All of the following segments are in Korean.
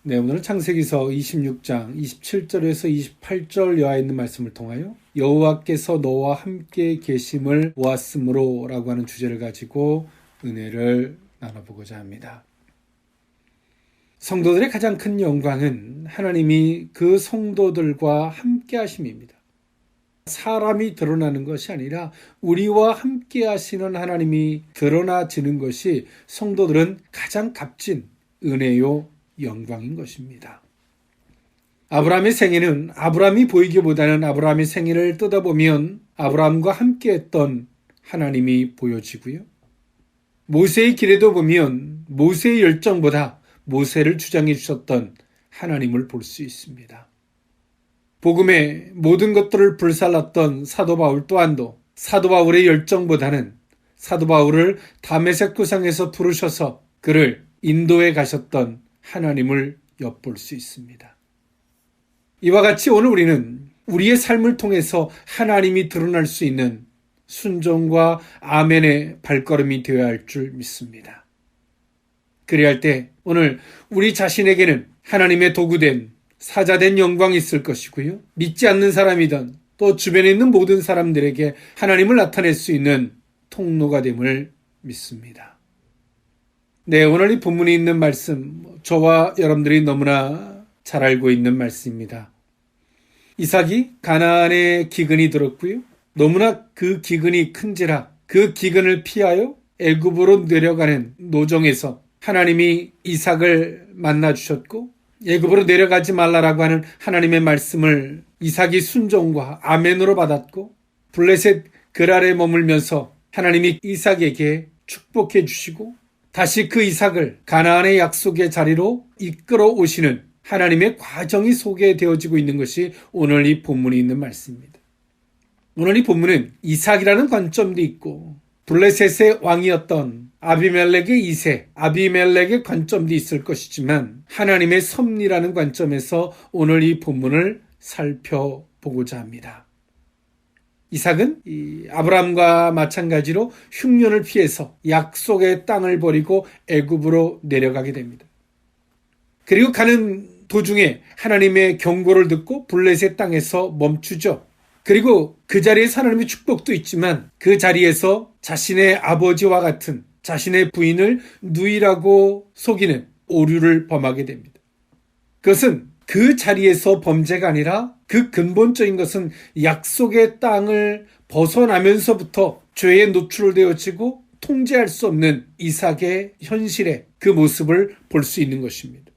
네, 오늘은 창세기서 26장 27절에서 28절 여하 있는 말씀을 통하여 여호와께서 너와 함께 계심을 보았으므로 라고 하는 주제를 가지고 은혜를 나눠보고자 합니다. 성도들의 가장 큰 영광은 하나님이 그 성도들과 함께 하심입니다. 사람이 드러나는 것이 아니라 우리와 함께 하시는 하나님이 드러나지는 것이 성도들은 가장 값진 은혜요 영광인 것입니다. 아브라함의 생애는 아브라함이 보이기보다는 아브라함의 생애를 뜯어보면 아브라함과 함께했던 하나님이 보여지고요. 모세의 길에도 보면 모세의 열정보다 모세를 주장해 주셨던 하나님을 볼 수 있습니다. 복음의 모든 것들을 불살랐던 사도 바울 또한도 사도 바울의 열정보다는 사도 바울을 다메섹 도상에서 부르셔서 그를 인도에 가셨던 하나님을 엿볼 수 있습니다. 이와 같이 오늘 우리는 우리의 삶을 통해서 하나님이 드러날 수 있는 순종과 아멘의 발걸음이 되어야 할 줄 믿습니다. 그래야 할 때 오늘 우리 자신에게는 하나님의 도구된 사자된 영광이 있을 것이고요. 믿지 않는 사람이든 또 주변에 있는 모든 사람들에게 하나님을 나타낼 수 있는 통로가 됨을 믿습니다. 네, 오늘 이 본문에 있는 말씀, 저와 여러분들이 너무나 잘 알고 있는 말씀입니다. 이삭이 가나안의 기근이 들었고요. 너무나 그 기근이 큰지라 그 기근을 피하여 애굽으로 내려가는 노정에서 하나님이 이삭을 만나주셨고 애굽으로 내려가지 말라라고 하는 하나님의 말씀을 이삭이 순종과 아멘으로 받았고 블레셋 그랄에 머물면서 하나님이 이삭에게 축복해 주시고 다시 그 이삭을 가나안의 약속의 자리로 이끌어 오시는 하나님의 과정이 소개되어지고 있는 것이 오늘 이 본문에 있는 말씀입니다. 오늘 이 본문은 이삭이라는 관점도 있고 블레셋의 왕이었던 아비멜렉의 2세 아비멜렉의 관점도 있을 것이지만 하나님의 섭리라는 관점에서 오늘 이 본문을 살펴보고자 합니다. 이삭은 아브라함과 마찬가지로 흉년을 피해서 약속의 땅을 버리고 애굽으로 내려가게 됩니다. 그리고 가는 도중에 하나님의 경고를 듣고 블레셋 땅에서 멈추죠. 그리고 그 자리에서 하나님의 축복도 있지만 그 자리에서 자신의 아버지와 같은 자신의 부인을 누이라고 속이는 오류를 범하게 됩니다. 그것은 그 자리에서 범죄가 아니라 그 근본적인 것은 약속의 땅을 벗어나면서부터 죄에 노출되어지고 통제할 수 없는 이삭의 현실의 그 모습을 볼 수 있는 것입니다.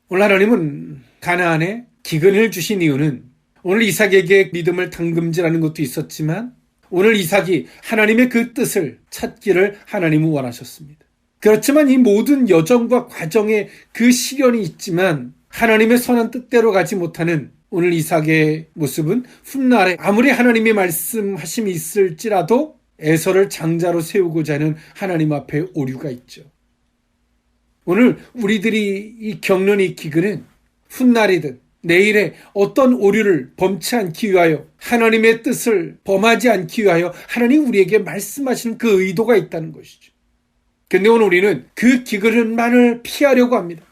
오늘 하나님은 가나안에 기근을 주신 이유는 오늘 이삭에게 믿음을 담금질하는 것도 있었지만 오늘 이삭이 하나님의 그 뜻을 찾기를 하나님은 원하셨습니다. 그렇지만 이 모든 여정과 과정에 그 시련이 있지만 하나님의 선한 뜻대로 가지 못하는 오늘 이삭의 모습은 훗날에 아무리 하나님의 말씀하심이 있을지라도 에서를 장자로 세우고자 하는 하나님 앞에 오류가 있죠. 오늘 우리들이 이 겪는 이 기근은 훗날이든 내일에 어떤 오류를 범치 않기 위하여 하나님의 뜻을 범하지 않기 위하여 하나님 우리에게 말씀하시는 그 의도가 있다는 것이죠. 근데 오늘 우리는 그 기근만을 피하려고 합니다.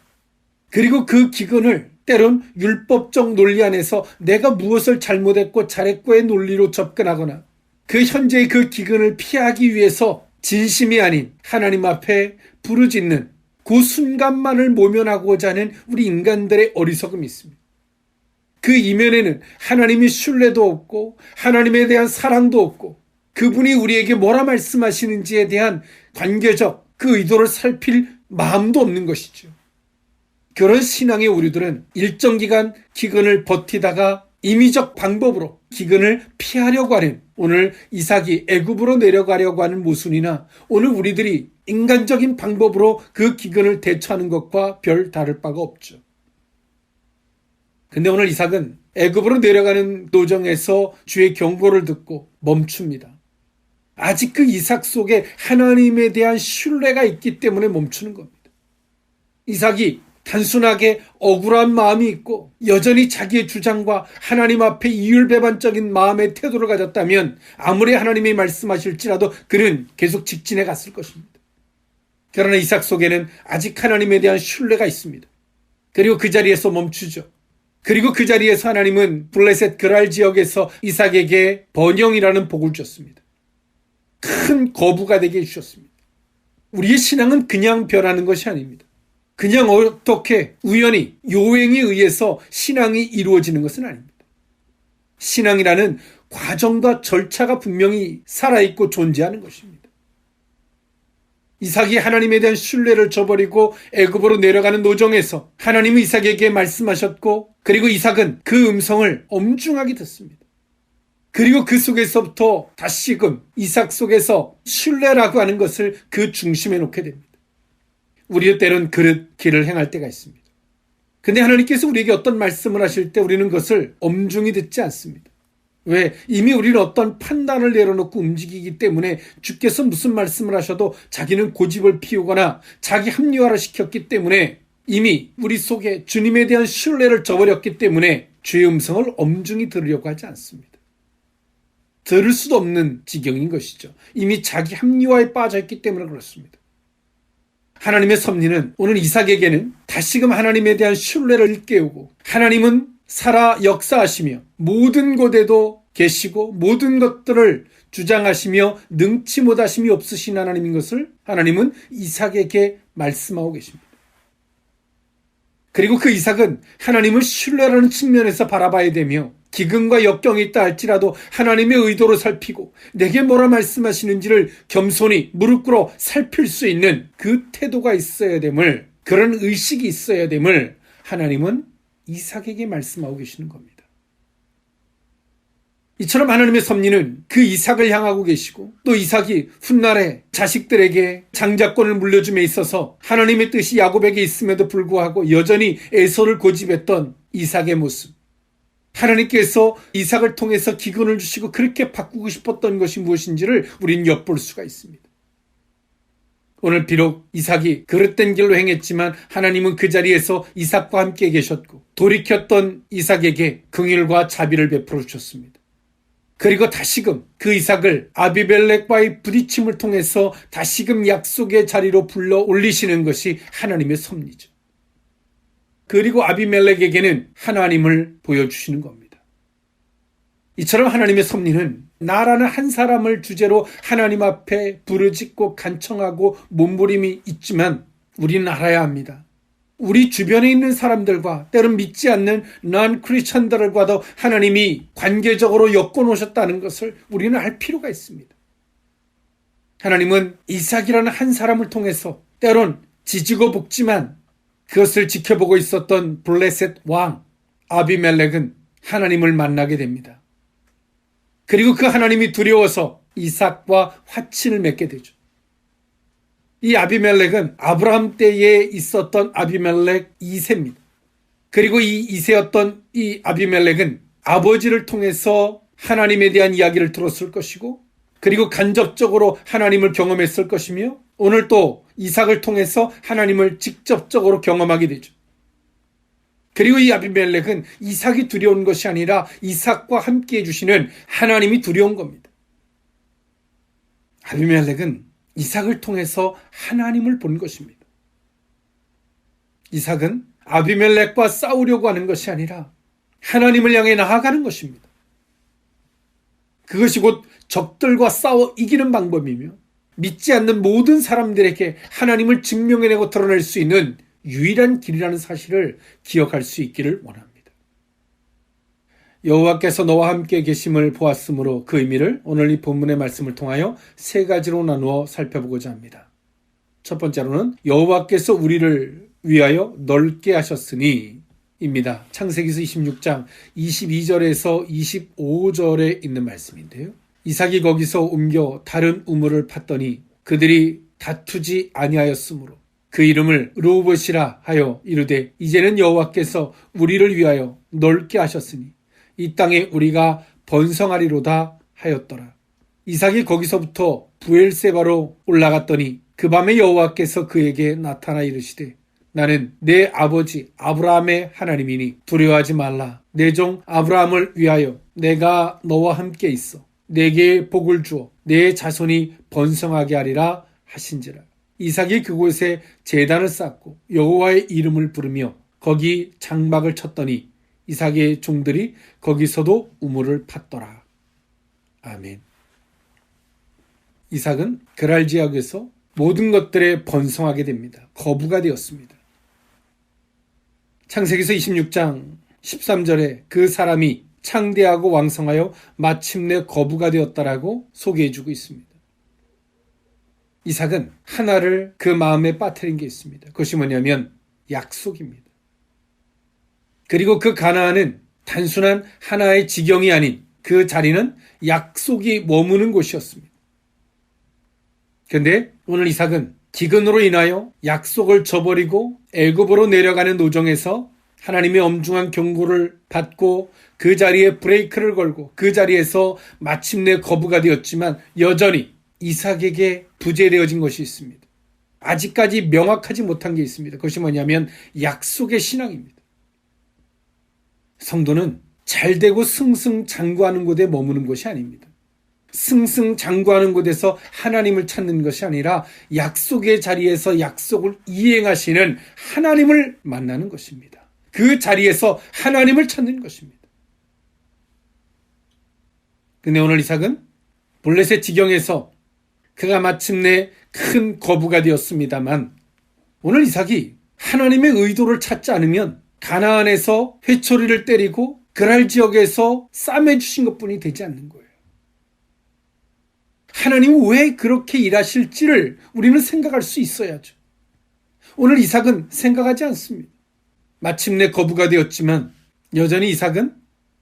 그리고 그 기근을 때론 율법적 논리 안에서 내가 무엇을 잘못했고 잘했고의 논리로 접근하거나 그 현재의 그 기근을 피하기 위해서 진심이 아닌 하나님 앞에 부르짖는 그 순간만을 모면하고자 하는 우리 인간들의 어리석음이 있습니다. 그 이면에는 하나님의 신뢰도 없고 하나님에 대한 사랑도 없고 그분이 우리에게 뭐라 말씀하시는지에 대한 관계적 그 의도를 살필 마음도 없는 것이죠. 그런 신앙의 오류들은 일정 기간 기근을 버티다가 임의적 방법으로 기근을 피하려고 하는 오늘 이삭이 애굽으로 내려가려고 하는 모순이나 오늘 우리들이 인간적인 방법으로 그 기근을 대처하는 것과 별 다를 바가 없죠. 근데 오늘 이삭은 애굽으로 내려가는 도정에서 주의 경고를 듣고 멈춥니다. 아직 그 이삭 속에 하나님에 대한 신뢰가 있기 때문에 멈추는 겁니다. 이삭이 단순하게 억울한 마음이 있고 여전히 자기의 주장과 하나님 앞에 이율배반적인 마음의 태도를 가졌다면 아무리 하나님이 말씀하실지라도 그는 계속 직진해 갔을 것입니다. 그러나 이삭 속에는 아직 하나님에 대한 신뢰가 있습니다. 그리고 그 자리에서 멈추죠. 그리고 그 자리에서 하나님은 블레셋 그랄 지역에서 이삭에게 번영이라는 복을 줬습니다. 큰 거부가 되게 해주셨습니다. 우리의 신앙은 그냥 변하는 것이 아닙니다. 그냥 어떻게 우연히 요행에 의해서 신앙이 이루어지는 것은 아닙니다. 신앙이라는 과정과 절차가 분명히 살아있고 존재하는 것입니다. 이삭이 하나님에 대한 신뢰를 저버리고 애굽으로 내려가는 노정에서 하나님은 이삭에게 말씀하셨고, 그리고 이삭은 그 음성을 엄중하게 듣습니다. 그리고 그 속에서부터 다시금 이삭 속에서 신뢰라고 하는 것을 그 중심에 놓게 됩니다. 우리도 때론 그릇 길을 행할 때가 있습니다. 근데 하나님께서 우리에게 어떤 말씀을 하실 때 우리는 그것을 엄중히 듣지 않습니다. 왜? 이미 우리는 어떤 판단을 내려놓고 움직이기 때문에 주께서 무슨 말씀을 하셔도 자기는 고집을 피우거나 자기 합리화를 시켰기 때문에 이미 우리 속에 주님에 대한 신뢰를 저버렸기 때문에 주의 음성을 엄중히 들으려고 하지 않습니다. 들을 수도 없는 지경인 것이죠. 이미 자기 합리화에 빠져있기 때문에 그렇습니다. 하나님의 섭리는 오늘 이삭에게는 다시금 하나님에 대한 신뢰를 일깨우고, 하나님은 살아 역사하시며 모든 곳에도 계시고 모든 것들을 주장하시며 능치 못하심이 없으신 하나님인 것을 하나님은 이삭에게 말씀하고 계십니다. 그리고 그 이삭은 하나님을 신뢰라는 측면에서 바라봐야 되며, 기근과 역경이 있다 할지라도 하나님의 의도를 살피고 내게 뭐라 말씀하시는지를 겸손히 무릎 꿇어 살필 수 있는 그 태도가 있어야 됨을, 그런 의식이 있어야 됨을 하나님은 이삭에게 말씀하고 계시는 겁니다. 이처럼 하나님의 섭리는 그 이삭을 향하고 계시고, 또 이삭이 훗날에 자식들에게 장자권을 물려줌에 있어서 하나님의 뜻이 야곱에게 있음에도 불구하고 여전히 에서를 고집했던 이삭의 모습, 하나님께서 이삭을 통해서 기근을 주시고 그렇게 바꾸고 싶었던 것이 무엇인지를 우리는 엿볼 수가 있습니다. 오늘 비록 이삭이 그릇된 길로 행했지만 하나님은 그 자리에서 이삭과 함께 계셨고, 돌이켰던 이삭에게 긍휼과 자비를 베풀어 주셨습니다. 그리고 다시금 그 이삭을 아비멜렉과의 부딪힘을 통해서 다시금 약속의 자리로 불러 올리시는 것이 하나님의 섭리죠. 그리고 아비멜렉에게는 하나님을 보여주시는 겁니다. 이처럼 하나님의 섭리는 나라는 한 사람을 주제로 하나님 앞에 부르짖고 간청하고 몸부림이 있지만, 우리는 알아야 합니다. 우리 주변에 있는 사람들과 때론 믿지 않는 non-크리스천들과도 하나님이 관계적으로 엮어놓으셨다는 것을 우리는 알 필요가 있습니다. 하나님은 이삭이라는 한 사람을 통해서 때론 지지고 볶지만 그것을 지켜보고 있었던 블레셋 왕 아비멜렉은 하나님을 만나게 됩니다. 그리고 그 하나님이 두려워서 이삭과 화친을 맺게 되죠. 이 아비멜렉은 아브라함 때에 있었던 아비멜렉 2세입니다. 그리고 이 2세였던 이 아비멜렉은 아버지를 통해서 하나님에 대한 이야기를 들었을 것이고, 그리고 간접적으로 하나님을 경험했을 것이며, 오늘 또 이삭을 통해서 하나님을 직접적으로 경험하게 되죠. 그리고 이 아비멜렉은 이삭이 두려운 것이 아니라 이삭과 함께 해주시는 하나님이 두려운 겁니다. 아비멜렉은 이삭을 통해서 하나님을 본 것입니다. 이삭은 아비멜렉과 싸우려고 하는 것이 아니라 하나님을 향해 나아가는 것입니다. 그것이 곧 적들과 싸워 이기는 방법이며, 믿지 않는 모든 사람들에게 하나님을 증명해내고 드러낼 수 있는 유일한 길이라는 사실을 기억할 수 있기를 원합니다. 여호와께서 너와 함께 계심을 보았으므로 그 의미를 오늘 이 본문의 말씀을 통하여 세 가지로 나누어 살펴보고자 합니다. 첫 번째로는 여호와께서 우리를 위하여 넓게 하셨으니 입니다. 창세기서 26장 22절에서 25절에 있는 말씀인데요. 이삭이 거기서 옮겨 다른 우물을 팠더니 그들이 다투지 아니하였으므로 그 이름을 르호봇이라 하여 이르되, 이제는 여호와께서 우리를 위하여 넓게 하셨으니 이 땅에 우리가 번성하리로다 하였더라. 이삭이 거기서부터 부엘세바로 올라갔더니 그 밤에 여호와께서 그에게 나타나 이르시되, 나는 내 아버지 아브라함의 하나님이니 두려워하지 말라. 내 종 아브라함을 위하여 내가 너와 함께 있어 내게 복을 주어 내 자손이 번성하게 하리라 하신지라. 이삭이 그곳에 제단을 쌓고 여호와의 이름을 부르며 거기 장막을 쳤더니 이삭의 종들이 거기서도 우물을 팠더라. 아멘. 이삭은 그랄 지역에서 모든 것들에 번성하게 됩니다. 거부가 되었습니다. 창세기서 26장 13절에 그 사람이 창대하고 왕성하여 마침내 거부가 되었다라고 소개해주고 있습니다. 이삭은 하나를 그 마음에 빠뜨린 게 있습니다. 그것이 뭐냐면 약속입니다. 그리고 그 가나안은 단순한 하나의 지경이 아닌 그 자리는 약속이 머무는 곳이었습니다. 그런데 오늘 이삭은 기근으로 인하여 약속을 저버리고 애굽으로 내려가는 노정에서 하나님의 엄중한 경고를 받고 그 자리에 브레이크를 걸고 그 자리에서 마침내 거부가 되었지만 여전히 이삭에게 부재되어진 것이 있습니다. 아직까지 명확하지 못한 게 있습니다. 그것이 뭐냐면 약속의 신앙입니다. 성도는 잘되고 승승장구하는 곳에 머무는 것이 아닙니다. 승승장구하는 곳에서 하나님을 찾는 것이 아니라 약속의 자리에서 약속을 이행하시는 하나님을 만나는 것입니다. 그 자리에서 하나님을 찾는 것입니다. 근데 오늘 이삭은 블레셋 지경에서 그가 마침내 큰 거부가 되었습니다만 오늘 이삭이 하나님의 의도를 찾지 않으면 가나안에서 회초리를 때리고 그랄 지역에서 싸매 주신 것뿐이 되지 않는 거예요. 하나님은 왜 그렇게 일하실지를 우리는 생각할 수 있어야죠. 오늘 이삭은 생각하지 않습니다. 마침내 거부가 되었지만 여전히 이삭은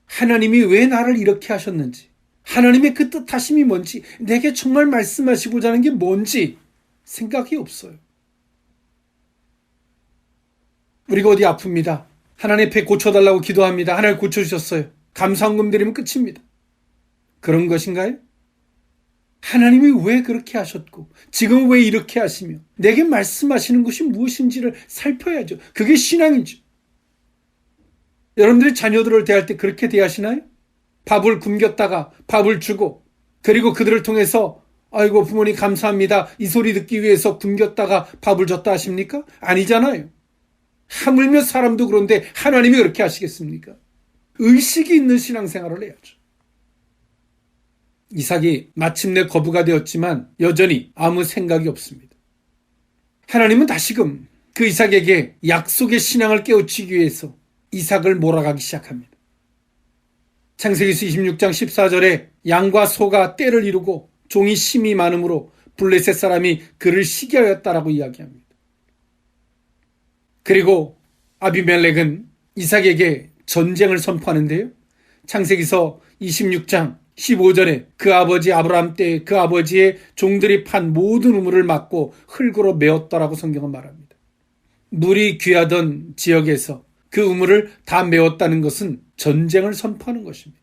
하나님이 왜 나를 이렇게 하셨는지, 하나님의 그 뜻하심이 뭔지, 내게 정말 말씀하시고자 하는 게 뭔지 생각이 없어요. 우리가 어디 아픕니다. 하나님 앞에 고쳐달라고 기도합니다. 하나님 고쳐주셨어요. 감사헌금 드리면 끝입니다. 그런 것인가요? 하나님이 왜 그렇게 하셨고 지금 왜 이렇게 하시며 내게 말씀하시는 것이 무엇인지를 살펴야죠. 그게 신앙이죠. 여러분들이 자녀들을 대할 때 그렇게 대하시나요? 밥을 굶겼다가 밥을 주고 그리고 그들을 통해서 아이고 부모님 감사합니다 이 소리 듣기 위해서 굶겼다가 밥을 줬다 하십니까? 아니잖아요. 하물며 사람도 그런데 하나님이 그렇게 하시겠습니까? 의식이 있는 신앙생활을 해야죠. 이삭이 마침내 거부가 되었지만 여전히 아무 생각이 없습니다. 하나님은 다시금 그 이삭에게 약속의 신앙을 깨우치기 위해서 이삭을 몰아가기 시작합니다. 창세기서 26장 14절에 양과 소가 떼를 이루고 종이 심이 많으므로 블레셋 사람이 그를 시기하였다라고 이야기합니다. 그리고 아비멜렉은 이삭에게 전쟁을 선포하는데요. 창세기서 26장 15절에 그 아버지 아브라함 때 그 아버지의 종들이 판 모든 우물을 막고 흙으로 메웠다라고 성경은 말합니다. 물이 귀하던 지역에서 그 우물을 다 메웠다는 것은 전쟁을 선포하는 것입니다.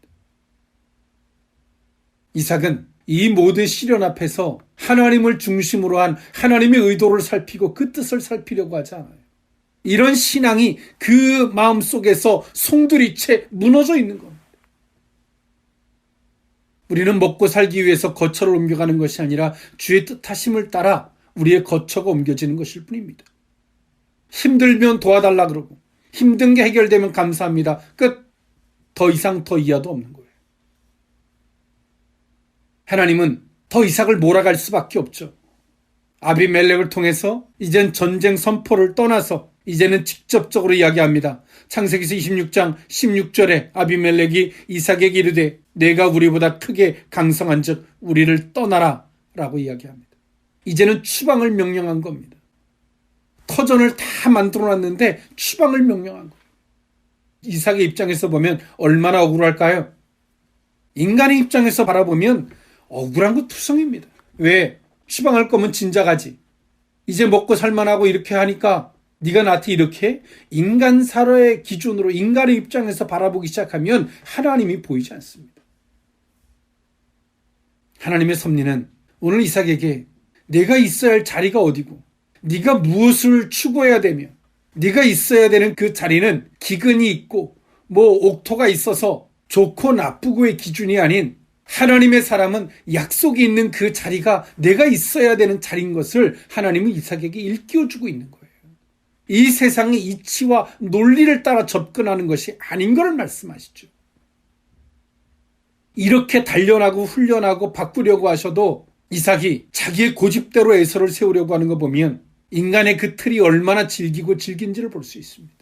이삭은 이 모든 시련 앞에서 하나님을 중심으로 한 하나님의 의도를 살피고 그 뜻을 살피려고 하지 않아요. 이런 신앙이 그 마음속에서 송두리째 무너져 있는 겁니다. 우리는 먹고 살기 위해서 거처를 옮겨가는 것이 아니라 주의 뜻하심을 따라 우리의 거처가 옮겨지는 것일 뿐입니다. 힘들면 도와달라 그러고 힘든 게 해결되면 감사합니다. 끝. 더 이상 더 이하도 없는 거예요. 하나님은 더 이삭을 몰아갈 수밖에 없죠. 아비멜렉을 통해서 이젠 전쟁 선포를 떠나서 이제는 직접적으로 이야기합니다. 창세기서 26장 16절에 아비멜렉이 이삭에게 이르되 내가 우리보다 크게 강성한 즉 우리를 떠나라 라고 이야기합니다. 이제는 추방을 명령한 겁니다. 터전을 다 만들어놨는데 추방을 명령한 거예요. 이삭의 입장에서 보면 얼마나 억울할까요? 인간의 입장에서 바라보면 억울한 거 투성입니다. 왜? 추방할 거면 진작하지. 이제 먹고 살만하고 이렇게 하니까 네가 나한테 이렇게 인간 사회의 기준으로 인간의 입장에서 바라보기 시작하면 하나님이 보이지 않습니다. 하나님의 섭리는 오늘 이삭에게 내가 있어야 할 자리가 어디고 네가 무엇을 추구해야 되며 네가 있어야 되는 그 자리는 기근이 있고 뭐 옥토가 있어서 좋고 나쁘고의 기준이 아닌 하나님의 사람은 약속이 있는 그 자리가 내가 있어야 되는 자리인 것을 하나님은 이삭에게 일깨워주고 있는 거예요. 이 세상의 이치와 논리를 따라 접근하는 것이 아닌 것을 말씀하시죠. 이렇게 단련하고 훈련하고 바꾸려고 하셔도 이삭이 자기의 고집대로 에서를 세우려고 하는 거 보면 인간의 그 틀이 얼마나 질기고 질긴지를 볼 수 있습니다.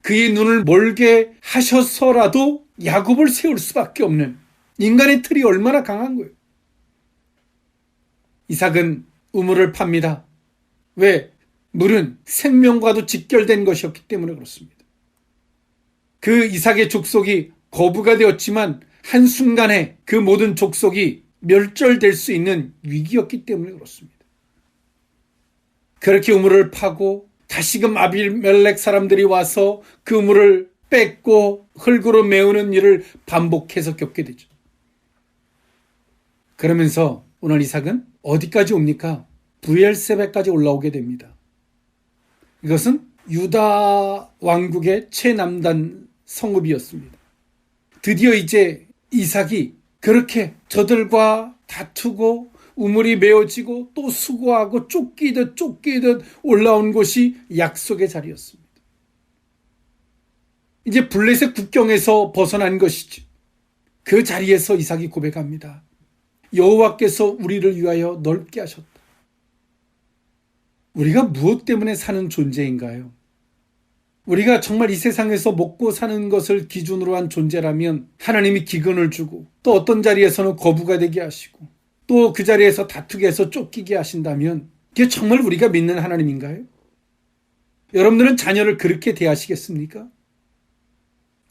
그의 눈을 멀게 하셔서라도 야곱을 세울 수밖에 없는 인간의 틀이 얼마나 강한 거예요. 이삭은 우물을 팝니다. 왜? 물은 생명과도 직결된 것이었기 때문에 그렇습니다. 그 이삭의 족속이 거부가 되었지만 한순간에 그 모든 족속이 멸절될 수 있는 위기였기 때문에 그렇습니다. 그렇게 우물을 파고 다시금 아비멜렉 사람들이 와서 그 우물을 뺏고 흙으로 메우는 일을 반복해서 겪게 되죠. 그러면서 오늘 이삭은 어디까지 옵니까? 브엘세바까지 올라오게 됩니다. 이것은 유다 왕국의 최남단 성읍이었습니다. 드디어 이제 이삭이 그렇게 저들과 다투고 우물이 메어지고 또 수고하고 쫓기듯 올라온 곳이 약속의 자리였습니다. 이제 블레셋 국경에서 벗어난 것이죠. 그 자리에서 이삭이 고백합니다. 여호와께서 우리를 위하여 넓게 하셨다. 우리가 무엇 때문에 사는 존재인가요? 우리가 정말 이 세상에서 먹고 사는 것을 기준으로 한 존재라면 하나님이 기근을 주고 또 어떤 자리에서는 거부가 되게 하시고 또 그 자리에서 다투게 해서 쫓기게 하신다면 이게 정말 우리가 믿는 하나님인가요? 여러분들은 자녀를 그렇게 대하시겠습니까?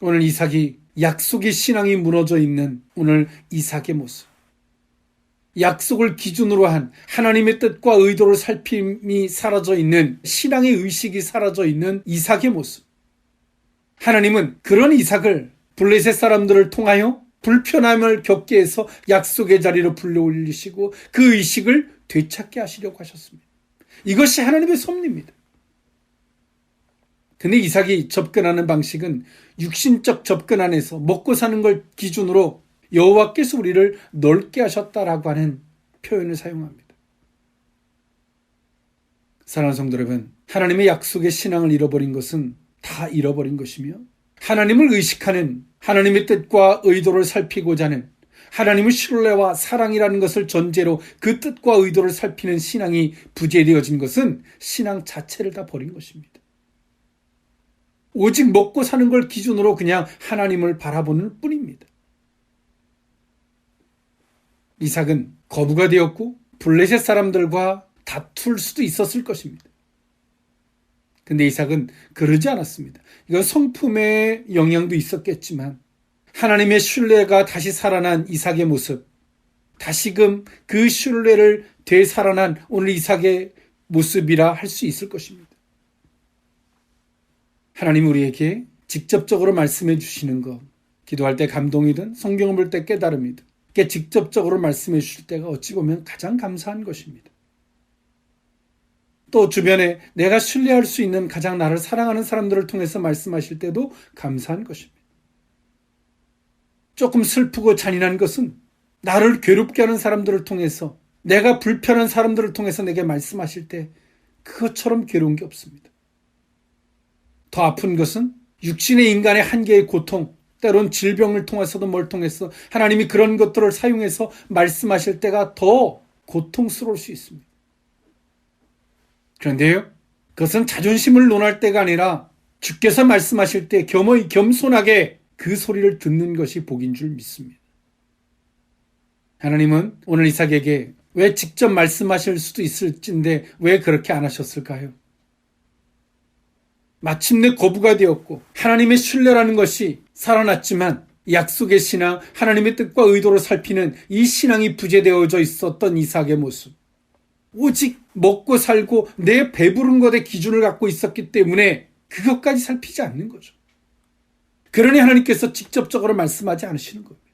오늘 이삭이 약속의 신앙이 무너져 있는 오늘 이삭의 모습. 약속을 기준으로 한 하나님의 뜻과 의도를 살핌이 사라져 있는 신앙의 의식이 사라져 있는 이삭의 모습. 하나님은 그런 이삭을 블레셋 사람들을 통하여 불편함을 겪게 해서 약속의 자리로 불러올리시고 그 의식을 되찾게 하시려고 하셨습니다. 이것이 하나님의 섭리입니다. 근데 이삭이 접근하는 방식은 육신적 접근 안에서 먹고 사는 걸 기준으로 여호와께서 우리를 넓게 하셨다라고 하는 표현을 사용합니다. 사랑하는 성도 여러분, 하나님의 약속의 신앙을 잃어버린 것은 다 잃어버린 것이며 하나님을 의식하는 하나님의 뜻과 의도를 살피고자 하는 하나님의 신뢰와 사랑이라는 것을 전제로 그 뜻과 의도를 살피는 신앙이 부재되어진 것은 신앙 자체를 다 버린 것입니다. 오직 먹고 사는 걸 기준으로 그냥 하나님을 바라보는 뿐입니다. 이삭은 거부가 되었고 블레셋 사람들과 다툴 수도 있었을 것입니다. 근데 이삭은 그러지 않았습니다. 이건 성품의 영향도 있었겠지만 하나님의 신뢰가 다시 살아난 이삭의 모습, 다시금 그 신뢰를 되살아난 오늘 이삭의 모습이라 할 수 있을 것입니다. 하나님 우리에게 직접적으로 말씀해 주시는 것, 기도할 때 감동이든 성경을 볼 때 깨달음이든 이렇게 직접적으로 말씀해 주실 때가 어찌 보면 가장 감사한 것입니다. 또 주변에 내가 신뢰할 수 있는 가장 나를 사랑하는 사람들을 통해서 말씀하실 때도 감사한 것입니다. 조금 슬프고 잔인한 것은 나를 괴롭게 하는 사람들을 통해서 내가 불편한 사람들을 통해서 내게 말씀하실 때 그것처럼 괴로운 게 없습니다. 더 아픈 것은 육신의 인간의 한계의 고통, 때론 질병을 통해서도 뭘 통해서 하나님이 그런 것들을 사용해서 말씀하실 때가 더 고통스러울 수 있습니다. 그런데요, 그것은 자존심을 논할 때가 아니라 주께서 말씀하실 때 겸허히 겸손하게 그 소리를 듣는 것이 복인 줄 믿습니다. 하나님은 오늘 이삭에게 왜 직접 말씀하실 수도 있을진데 왜 그렇게 안 하셨을까요? 마침내 거부가 되었고 하나님의 신뢰라는 것이 살아났지만 약속의 신앙, 하나님의 뜻과 의도를 살피는 이 신앙이 부재되어져 있었던 이삭의 모습. 오직 먹고 살고 내 배부른 것의 기준을 갖고 있었기 때문에 그것까지 살피지 않는 거죠. 그러니 하나님께서 직접적으로 말씀하지 않으시는 겁니다.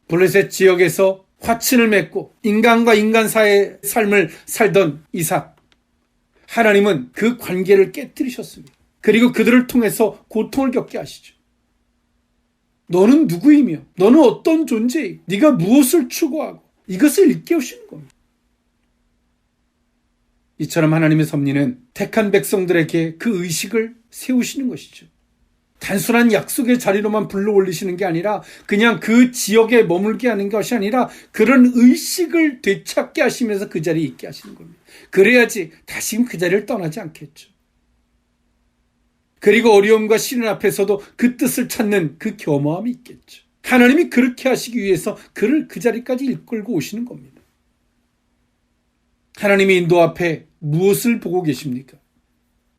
블레셋 지역에서 화친을 맺고 인간과 인간 사이의 삶을 살던 이삭. 하나님은 그 관계를 깨뜨리셨습니다. 그리고 그들을 통해서 고통을 겪게 하시죠. 너는 누구이며 너는 어떤 존재이고 네가 무엇을 추구하고 이것을 일깨우시는 겁니다. 이처럼 하나님의 섭리는 택한 백성들에게 그 의식을 세우시는 것이죠. 단순한 약속의 자리로만 불러 올리시는 게 아니라 그냥 그 지역에 머물게 하는 것이 아니라 그런 의식을 되찾게 하시면서 그 자리에 있게 하시는 겁니다. 그래야지 다시금 그 자리를 떠나지 않겠죠. 그리고 어려움과 시련 앞에서도 그 뜻을 찾는 그 겸허함이 있겠죠. 하나님이 그렇게 하시기 위해서 그를 그 자리까지 이끌고 오시는 겁니다. 하나님의 인도 앞에 무엇을 보고 계십니까?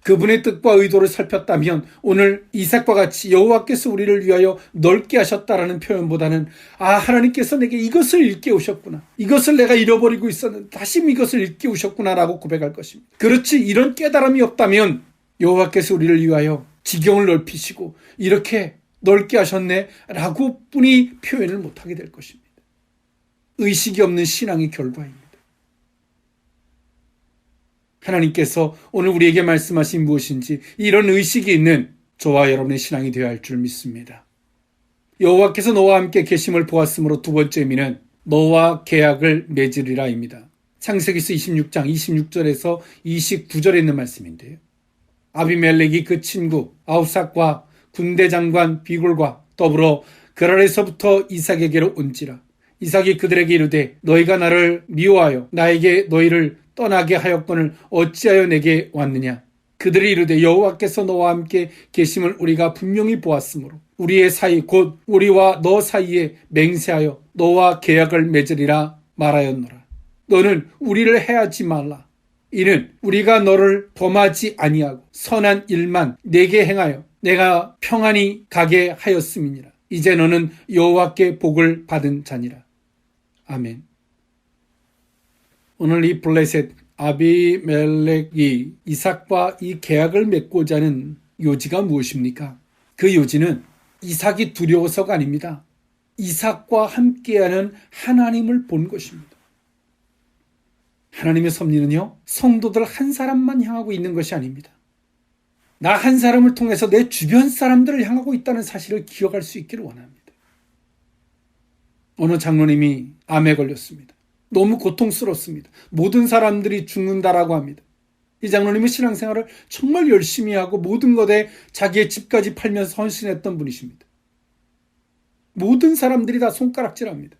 그분의 뜻과 의도를 살폈다면 오늘 이삭과 같이 여호와께서 우리를 위하여 넓게 하셨다라는 표현보다는 하나님께서 내게 이것을 일깨우셨구나. 이것을 내가 잃어버리고 있었는데 다시 이것을 일깨우셨구나라고 고백할 것입니다. 그렇지 이런 깨달음이 없다면 여호와께서 우리를 위하여 지경을 넓히시고 이렇게 넓게 하셨네 라고 뿐이 표현을 못하게 될 것입니다. 의식이 없는 신앙의 결과입니다. 하나님께서 오늘 우리에게 말씀하신 무엇인지 이런 의식이 있는 저와 여러분의 신앙이 되어야 할 줄 믿습니다. 여호와께서 너와 함께 계심을 보았으므로 두 번째 의미는 너와 계약을 맺으리라입니다. 창세기서 26장 26절에서 29절에 있는 말씀인데요. 아비멜렉이 그 친구 아우삭과 군대 장관 비골과 더불어 그랄에서부터 이삭에게로 온지라. 이삭이 그들에게 이르되 너희가 나를 미워하여 나에게 너희를 떠나게 하였거늘 어찌하여 내게 왔느냐. 그들이 이르되 여호와께서 너와 함께 계심을 우리가 분명히 보았으므로 우리의 사이 곧 우리와 너 사이에 맹세하여 너와 계약을 맺으리라 말하였노라. 너는 우리를 해하지 말라. 이는 우리가 너를 범하지 아니하고 선한 일만 내게 행하여 내가 평안히 가게 하였음이니라. 이제 너는 여호와께 복을 받은 자니라. 아멘. 오늘 이 블레셋 아비멜렉이 이삭과 이 계약을 맺고자 하는 요지가 무엇입니까? 그 요지는 이삭이 두려워서가 아닙니다. 이삭과 함께하는 하나님을 본 것입니다. 하나님의 섭리는요, 성도들 한 사람만 향하고 있는 것이 아닙니다. 나 한 사람을 통해서 내 주변 사람들을 향하고 있다는 사실을 기억할 수 있기를 원합니다. 어느 장로님이 암에 걸렸습니다. 너무 고통스럽습니다. 모든 사람들이 죽는다라고 합니다. 이 장로님은 신앙생활을 정말 열심히 하고 모든 것에 자기의 집까지 팔면서 헌신했던 분이십니다. 모든 사람들이 다 손가락질합니다.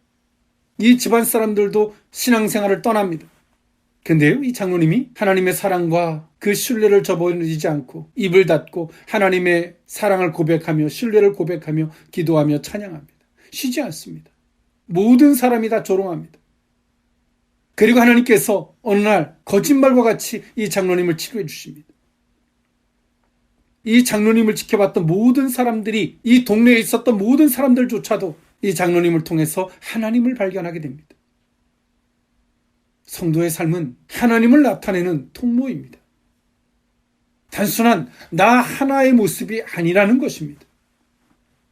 이 집안 사람들도 신앙생활을 떠납니다. 근데요, 이 장로님이 하나님의 사랑과 그 신뢰를 저버리지 않고 입을 닫고 하나님의 사랑을 고백하며 신뢰를 고백하며 기도하며 찬양합니다. 쉬지 않습니다. 모든 사람이 다 조롱합니다. 그리고 하나님께서 어느 날 거짓말과 같이 이 장로님을 치료해 주십니다. 이 장로님을 지켜봤던 모든 사람들이 이 동네에 있었던 모든 사람들조차도 이 장로님을 통해서 하나님을 발견하게 됩니다. 성도의 삶은 하나님을 나타내는 통로입니다. 단순한 나 하나의 모습이 아니라는 것입니다.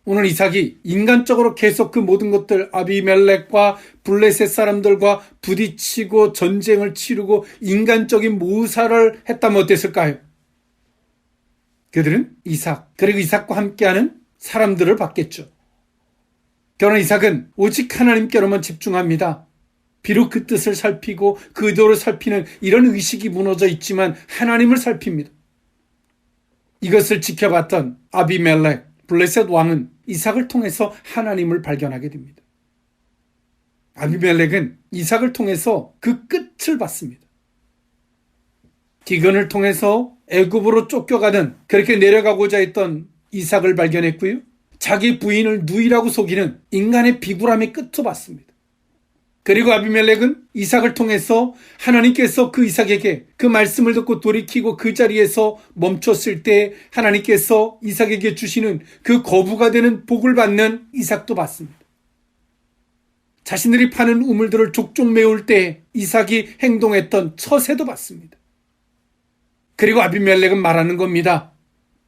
오늘 이삭이 인간적으로 계속 그 모든 것들 아비멜렉과 블레셋 사람들과 부딪히고 전쟁을 치르고 인간적인 모사를 했다면 어땠을까요? 그들은 이삭 그리고 이삭과 함께하는 사람들을 봤겠죠. 그러나 이삭은 오직 하나님께로만 집중합니다. 비록 그 뜻을 살피고 그 의도를 살피는 이런 의식이 무너져 있지만 하나님을 살핍니다. 이것을 지켜봤던 아비멜렉 블레셋 왕은 이삭을 통해서 하나님을 발견하게 됩니다. 아비멜렉은 이삭을 통해서 그 끝을 봤습니다. 기근을 통해서 애굽으로 쫓겨가는 그렇게 내려가고자 했던 이삭을 발견했고요. 자기 부인을 누이라고 속이는 인간의 비굴함의 끝도 봤습니다. 그리고 아비멜렉은 이삭을 통해서 하나님께서 그 이삭에게 그 말씀을 듣고 돌이키고 그 자리에서 멈췄을 때 하나님께서 이삭에게 주시는 그 거부가 되는 복을 받는 이삭도 봤습니다. 자신들이 파는 우물들을 족족 메울 때 이삭이 행동했던 처세도 봤습니다. 그리고 아비멜렉은 말하는 겁니다.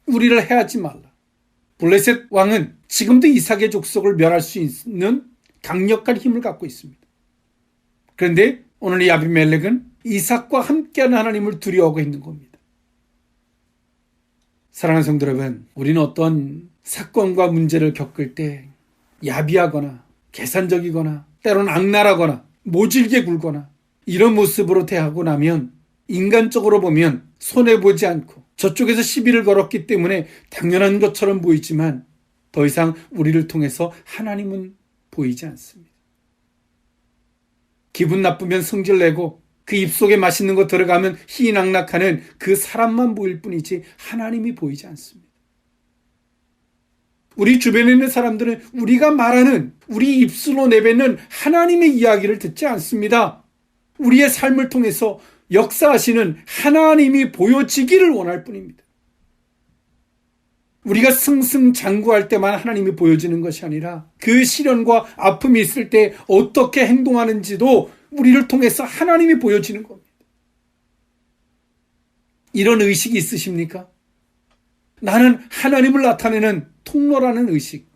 우리를 해하지 말라. 블레셋 왕은 지금도 이삭의 족속을 멸할 수 있는 강력한 힘을 갖고 있습니다. 그런데 오늘 이 아비멜렉은 이삭과 함께하는 하나님을 두려워하고 있는 겁니다. 사랑하는 성도 여러분, 우리는 어떤 사건과 문제를 겪을 때 야비하거나 계산적이거나 때로는 악랄하거나 모질게 굴거나 이런 모습으로 대하고 나면 인간적으로 보면 손해보지 않고 저쪽에서 시비를 걸었기 때문에 당연한 것처럼 보이지만 더 이상 우리를 통해서 하나님은 보이지 않습니다. 기분 나쁘면 성질내고 그 입속에 맛있는 거 들어가면 희낙낙하는 그 사람만 보일 뿐이지 하나님이 보이지 않습니다. 우리 주변에 있는 사람들은 우리가 말하는, 우리 입술로 내뱉는 하나님의 이야기를 듣지 않습니다. 우리의 삶을 통해서 역사하시는 하나님이 보여지기를 원할 뿐입니다. 우리가 승승장구할 때만 하나님이 보여지는 것이 아니라 그 시련과 아픔이 있을 때 어떻게 행동하는지도 우리를 통해서 하나님이 보여지는 겁니다. 이런 의식이 있으십니까? 나는 하나님을 나타내는 통로라는 의식.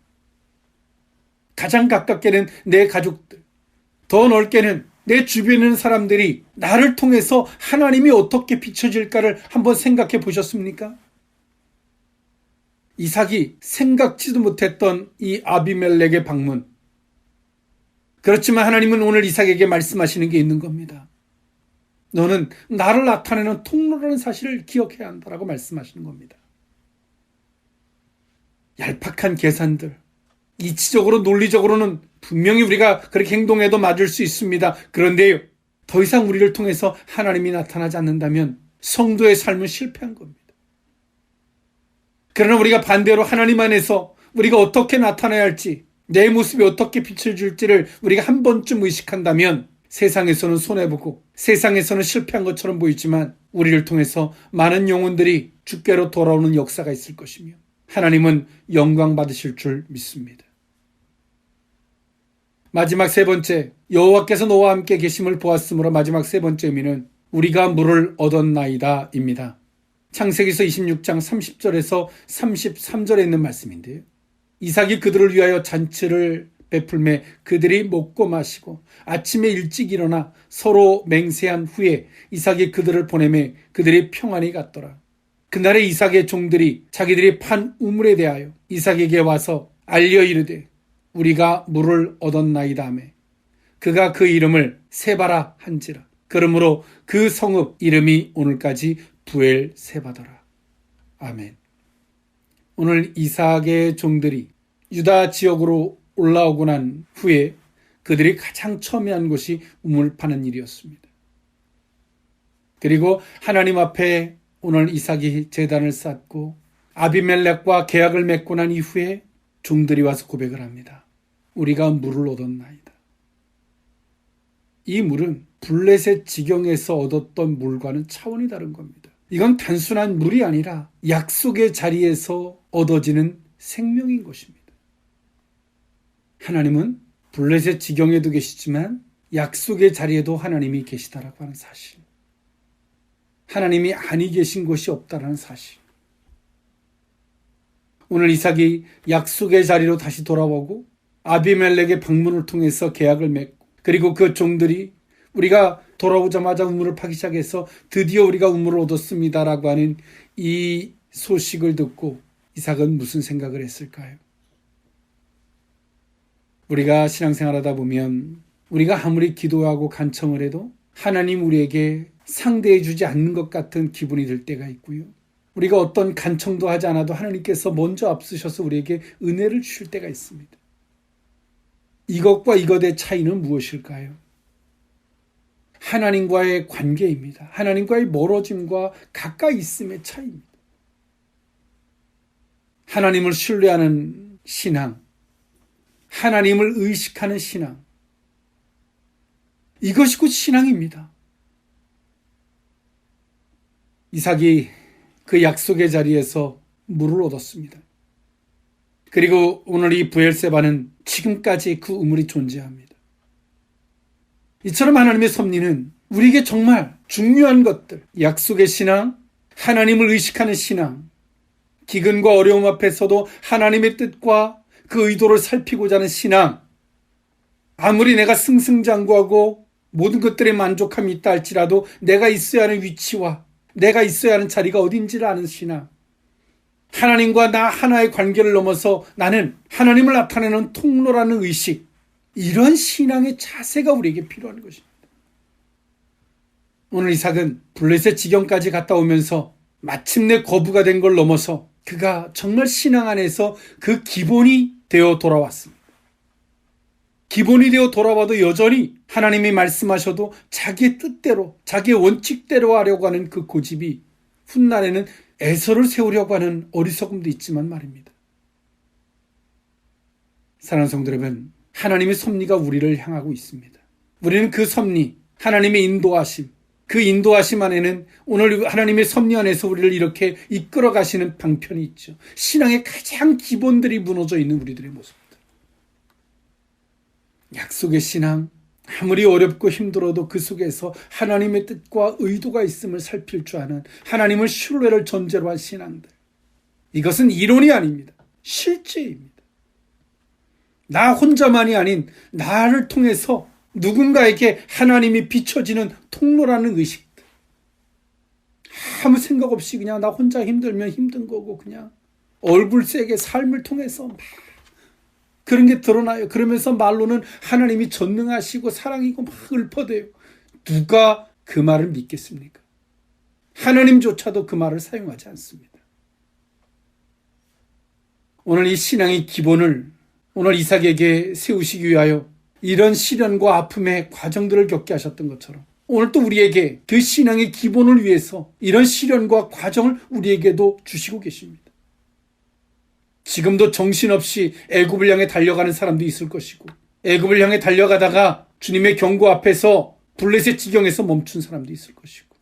가장 가깝게는 내 가족들, 더 넓게는 내 주변에 있는 사람들이 나를 통해서 하나님이 어떻게 비춰질까를 한번 생각해 보셨습니까? 이삭이 생각지도 못했던 이 아비멜렉의 방문. 그렇지만 하나님은 오늘 이삭에게 말씀하시는 게 있는 겁니다. 너는 나를 나타내는 통로라는 사실을 기억해야 한다라고 말씀하시는 겁니다. 얄팍한 계산들, 이치적으로 논리적으로는 분명히 우리가 그렇게 행동해도 맞을 수 있습니다. 그런데요, 더 이상 우리를 통해서 하나님이 나타나지 않는다면 성도의 삶은 실패한 겁니다. 그러나 우리가 반대로 하나님 안에서 우리가 어떻게 나타나야 할지, 내 모습이 어떻게 비춰질지를 우리가 한 번쯤 의식한다면 세상에서는 손해보고 세상에서는 실패한 것처럼 보이지만 우리를 통해서 많은 영혼들이 주께로 돌아오는 역사가 있을 것이며 하나님은 영광 받으실 줄 믿습니다. 마지막 세 번째, 여호와께서 너와 함께 계심을 보았으므로 마지막 세 번째 의미는 우리가 물을 얻었나이다 입니다. 창세기서 26장 30절에서 33절에 있는 말씀인데요. 이삭이 그들을 위하여 잔치를 베풀매 그들이 먹고 마시고 아침에 일찍 일어나 서로 맹세한 후에 이삭이 그들을 보내매 그들이 평안히 갔더라. 그날에 이삭의 종들이 자기들이 판 우물에 대하여 이삭에게 와서 알려 이르되 우리가 물을 얻었나이다 하매 그가 그 이름을 세바라 한지라. 그러므로 그 성읍 이름이 오늘까지 부엘세바더라. 아멘. 오늘 이삭의 종들이 유다 지역으로 올라오고 난 후에 그들이 가장 처음에 한 것이 우물 파는 일이었습니다. 그리고 하나님 앞에 오늘 이삭이 제단을 쌓고 아비멜렉과 계약을 맺고 난 이후에 종들이 와서 고백을 합니다. 우리가 물을 얻었나이다. 이 물은 블레셋 지경에서 얻었던 물과는 차원이 다른 겁니다. 이건 단순한 물이 아니라 약속의 자리에서 얻어지는 생명인 것입니다. 하나님은 블레셋 지경에도 계시지만 약속의 자리에도 하나님이 계시다라고 하는 사실. 하나님이 아니 계신 곳이 없다라는 사실. 오늘 이삭이 약속의 자리로 다시 돌아오고 아비멜렉의 방문을 통해서 계약을 맺고 그리고 그 종들이 우리가 돌아오자마자 우물을 파기 시작해서 드디어 우리가 우물을 얻었습니다라고 하는 이 소식을 듣고 이삭은 무슨 생각을 했을까요? 우리가 신앙생활하다 보면 우리가 아무리 기도하고 간청을 해도 하나님 우리에게 상대해 주지 않는 것 같은 기분이 들 때가 있고요. 우리가 어떤 간청도 하지 않아도 하나님께서 먼저 앞서셔서 우리에게 은혜를 주실 때가 있습니다. 이것과 이것의 차이는 무엇일까요? 하나님과의 관계입니다. 하나님과의 멀어짐과 가까이 있음의 차이입니다. 하나님을 신뢰하는 신앙, 하나님을 의식하는 신앙, 이것이 곧 신앙입니다. 이삭이 그 약속의 자리에서 물을 얻었습니다. 그리고 오늘 이 부엘세바는 지금까지 그 우물이 존재합니다. 이처럼 하나님의 섭리는 우리에게 정말 중요한 것들, 약속의 신앙, 하나님을 의식하는 신앙, 기근과 어려움 앞에서도 하나님의 뜻과 그 의도를 살피고자 하는 신앙, 아무리 내가 승승장구하고 모든 것들에 만족함이 있다 할지라도 내가 있어야 하는 위치와 내가 있어야 하는 자리가 어딘지를 아는 신앙, 하나님과 나 하나의 관계를 넘어서 나는 하나님을 나타내는 통로라는 의식, 이런 신앙의 자세가 우리에게 필요한 것입니다. 오늘 이삭은 블레셋 지경까지 갔다 오면서 마침내 거부가 된 걸 넘어서 그가 정말 신앙 안에서 그 기본이 되어 돌아왔습니다. 기본이 되어 돌아와도 여전히 하나님이 말씀하셔도 자기의 뜻대로, 자기의 원칙대로 하려고 하는 그 고집이 훗날에는 애서를 세우려고 하는 어리석음도 있지만 말입니다. 사랑하는 성도 여러분, 하나님의 섭리가 우리를 향하고 있습니다. 우리는 그 섭리, 하나님의 인도하심, 그 인도하심 안에는 오늘 하나님의 섭리 안에서 우리를 이렇게 이끌어 가시는 방편이 있죠. 신앙의 가장 기본들이 무너져 있는 우리들의 모습입니다. 약속의 신앙, 아무리 어렵고 힘들어도 그 속에서 하나님의 뜻과 의도가 있음을 살필 줄 아는 하나님을 신뢰를 전제로 한 신앙들. 이것은 이론이 아닙니다. 실제입니다. 나 혼자만이 아닌 나를 통해서 누군가에게 하나님이 비춰지는 통로라는 의식들. 아무 생각 없이 그냥 나 혼자 힘들면 힘든 거고 그냥 얼굴색의 삶을 통해서 막 그런 게 드러나요. 그러면서 말로는 하나님이 전능하시고 사랑이고 막 읊어대요. 누가 그 말을 믿겠습니까? 하나님조차도 그 말을 사용하지 않습니다. 오늘 이 신앙의 기본을 오늘 이삭에게 세우시기 위하여 이런 시련과 아픔의 과정들을 겪게 하셨던 것처럼 오늘 또 우리에게 그 신앙의 기본을 위해서 이런 시련과 과정을 우리에게도 주시고 계십니다. 지금도 정신없이 애굽을 향해 달려가는 사람도 있을 것이고 애굽을 향해 달려가다가 주님의 경고 앞에서 블레셋 지경에서 멈춘 사람도 있을 것이고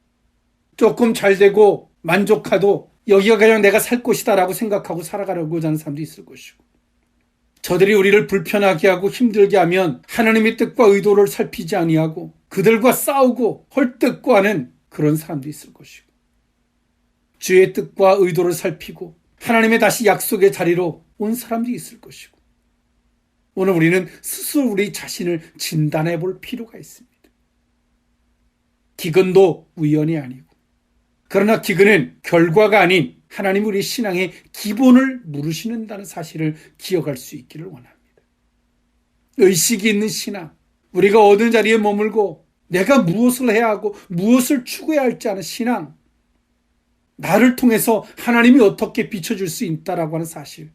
조금 잘 되고 만족하도 여기가 그냥 내가 살 곳이다 라고 생각하고 살아가려고 하는 사람도 있을 것이고 저들이 우리를 불편하게 하고 힘들게 하면 하나님의 뜻과 의도를 살피지 아니하고 그들과 싸우고 헐뜯고하는 그런 사람도 있을 것이고 주의 뜻과 의도를 살피고 하나님의 다시 약속의 자리로 온 사람도 있을 것이고 오늘 우리는 스스로 우리 자신을 진단해 볼 필요가 있습니다. 기근도 우연이 아니고 그러나 기근은 결과가 아닌 하나님 우리 신앙의 기본을 물으시는다는 사실을 기억할 수 있기를 원합니다. 의식이 있는 신앙, 우리가 어느 자리에 머물고 내가 무엇을 해야 하고 무엇을 추구해야 할지 아는 신앙, 나를 통해서 하나님이 어떻게 비춰줄 수 있다라고 하는 사실,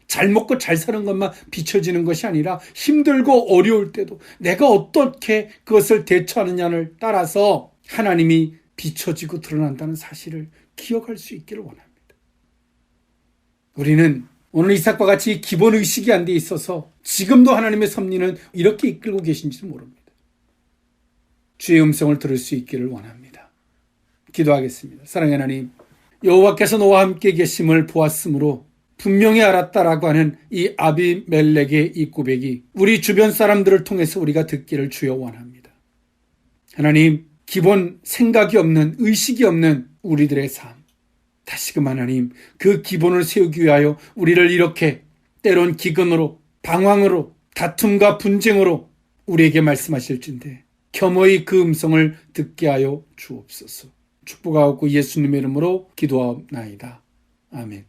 잘 먹고 잘 사는 것만 비춰지는 것이 아니라 힘들고 어려울 때도 내가 어떻게 그것을 대처하느냐를 따라서 하나님이 비춰지고 드러난다는 사실을 기억할 수 있기를 원합니다. 우리는 오늘 이삭과 같이 기본 의식이 안 돼 있어서 지금도 하나님의 섭리는 이렇게 이끌고 계신지도 모릅니다. 주의 음성을 들을 수 있기를 원합니다. 기도하겠습니다. 사랑의 하나님, 여호와께서 너와 함께 계심을 보았으므로 분명히 알았다라고 하는 이 아비멜렉의 이 고백이 우리 주변 사람들을 통해서 우리가 듣기를 주여 원합니다. 하나님, 기본 생각이 없는, 의식이 없는 우리들의 삶, 다시금 하나님 그 기본을 세우기 위하여 우리를 이렇게 때론 기근으로, 방황으로, 다툼과 분쟁으로 우리에게 말씀하실진데 겸허히 그 음성을 듣게 하여 주옵소서. 축복하옵고 예수님의 이름으로 기도하옵나이다. 아멘.